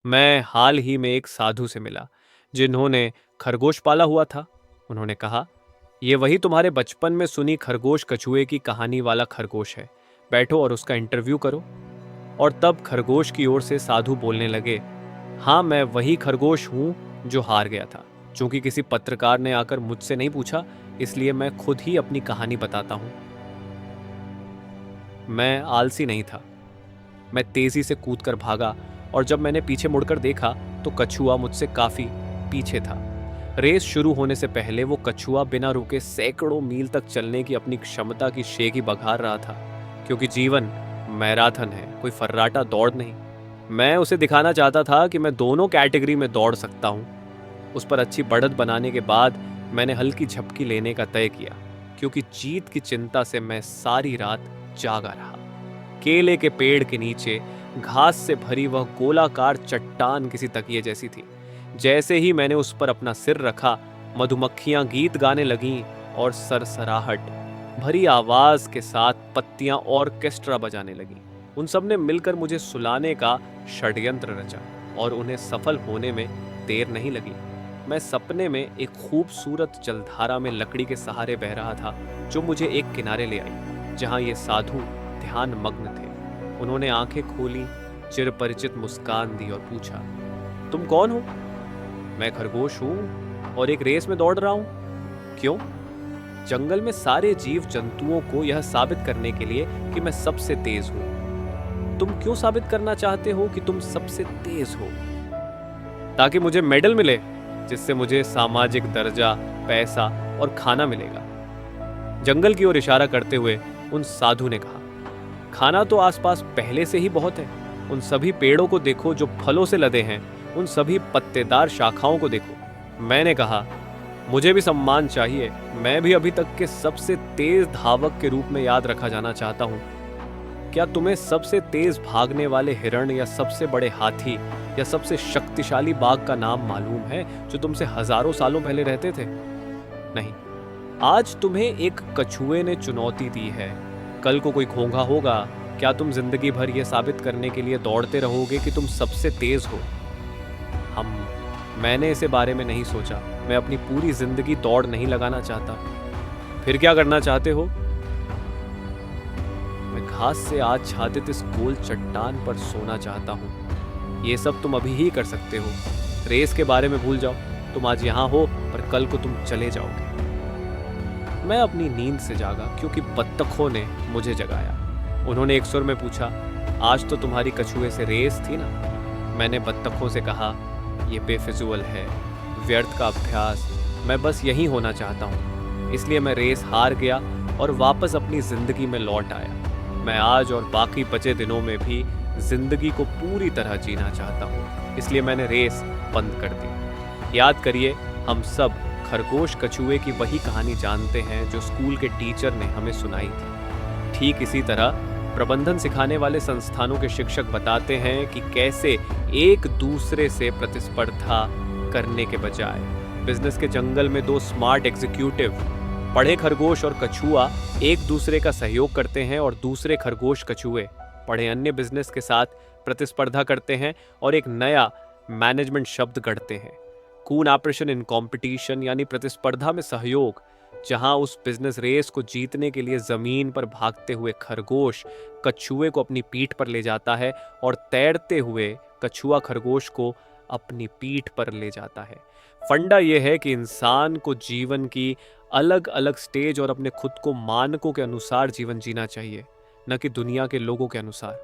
मैं हाल ही में एक साधु से मिला जिन्होंने खरगोश पाला हुआ था। उन्होंने कहा, ये वही तुम्हारे बचपन में सुनी खरगोश कछुए की कहानी वाला खरगोश है। बैठो और उसका इंटरव्यू करो। और तब खरगोश की ओर से साधु बोलने लगे, हाँ, मैं वही खरगोश हूं जो हार गया था। चूंकि किसी पत्रकार ने आकर मुझसे नहीं पूछा, इसलिए मैं खुद ही अपनी कहानी बताता हूं। मैं आलसी नहीं था। मैं तेजी से कूदकर भागा और जब मैंने पीछे मुड़कर देखा तो कछुआ मुझसे काफी पीछे था। रेस शुरू होने से पहले वो कछुआ बिना रुके सैकड़ों मील तक चलने की अपनी क्षमता की शेखी बघार रहा था। क्योंकि जीवन मैराथन है, कोई फर्राटा दौड़ नहीं। मैं उसे दिखाना चाहता था कि मैं दोनों कैटेगरी में दौड़ सकता हूँ। उस पर अच्छी बढ़त बनाने के बाद मैंने हल्की झपकी लेने का तय किया, क्योंकि जीत की चिंता से मैं सारी रात जागा रहा। केले के पेड़ के नीचे घास से भरी वह गोलाकार चट्टान किसी तकिए जैसी थी। जैसे ही मैंने उस पर अपना सिर रखा, मधुमक्खियां गीत गाने लगीं और सरसराहट भरी आवाज के साथ पत्तियां ऑर्केस्ट्रा बजाने लगीं। उन सब ने मिलकर मुझे सुलाने का षड्यंत्र रचा और उन्हें सफल होने में देर नहीं लगी। मैं सपने में एक खूबसूरत जलधारा में लकड़ी के सहारे बह रहा था, जो मुझे एक किनारे ले आई, जहां ये साधु ध्यान मग्न थे। उन्होंने आंखें खोली, चिरपरिचित मुस्कान दी और पूछा, तुम कौन हो? मैं खरगोश हूं और एक रेस में दौड़ रहा हूं। क्यों? जंगल में सारे जीव जंतुओं को यह साबित करने के लिए कि मैं सबसे तेज हूं। तुम क्यों साबित करना चाहते हो कि तुम सबसे तेज हो? ताकि मुझे मेडल मिले, जिससे मुझे सामाजिक दर्जा, पैसा और खाना मिलेगा। जंगल की ओर इशारा करते हुए उन साधु ने कहा, खाना तो आसपास पहले से ही बहुत है। उन सभी पेड़ों को देखो जो फलों से लदे हैं, उन सभी पत्तेदार शाखाओं को देखो। मैंने कहा, मुझे भी सम्मान चाहिए। मैं भी अभी तक के सबसे तेज धावक के रूप में याद रखा जाना चाहता हूँ। क्या तुम्हें सबसे तेज भागने वाले हिरण या सबसे बड़े हाथी या सबसे शक्तिशाली बाघ का नाम मालूम है, जो तुमसे हजारों सालों पहले रहते थे? नहीं। आज तुम्हें एक कछुए ने चुनौती दी है। कल को कोई घोंघा होगा। क्या तुम जिंदगी भर यह साबित करने के लिए दौड़ते रहोगे कि तुम सबसे तेज हो? हम मैंने इसे बारे में नहीं सोचा। मैं अपनी पूरी जिंदगी दौड़ नहीं लगाना चाहता। फिर क्या करना चाहते हो? मैं घास से आच्छादित इस गोल चट्टान पर सोना चाहता हूँ। ये सब तुम अभी ही कर सकते हो। रेस के बारे में भूल जाओ। तुम आज यहाँ हो, पर कल को तुम चले जाओगे। मैं अपनी नींद से जागा, क्योंकि बत्तखों ने मुझे जगाया। उन्होंने एक सुर में पूछा, आज तो तुम्हारी कछुए से रेस थी ना? मैंने बत्तखों से कहा, यह बेफिजूल है, व्यर्थ का अभ्यास। मैं बस यही होना चाहता हूँ। इसलिए मैं रेस हार गया और वापस अपनी जिंदगी में लौट आया। मैं आज और बाकी बचे दिनों में भी जिंदगी को पूरी तरह जीना चाहता हूँ। इसलिए मैंने रेस बंद कर दी। याद करिए, हम सब खरगोश कछुए की वही कहानी जानते हैं जो स्कूल के टीचर ने हमें सुनाई थी। ठीक इसी तरह प्रबंधन सिखाने वाले संस्थानों के शिक्षक बताते हैं कि कैसे एक दूसरे से प्रतिस्पर्धा करने के बजाय बिजनेस के जंगल में दो स्मार्ट एग्जीक्यूटिव, पढ़े खरगोश और कछुआ, एक दूसरे का सहयोग करते हैं और दूसरे खरगोश कछुए पढ़े अन्य बिजनेस के साथ प्रतिस्पर्धा करते हैं और एक नया मैनेजमेंट शब्द गढ़ते हैं, कूनऑपरेशन इन कंपटीशन, यानी प्रतिस्पर्धा में सहयोग। जहां उस बिजनेस रेस को जीतने के लिए जमीन पर भागते हुए खरगोश कछुए को अपनी पीठ पर ले जाता है और तैरते हुए कछुआ खरगोश को अपनी पीठ पर ले जाता है। फंडा यह है कि इंसान को जीवन की अलग अलग स्टेज और अपने खुद को मानकों के अनुसार जीवन जीना चाहिए, न कि दुनिया के लोगों के अनुसार।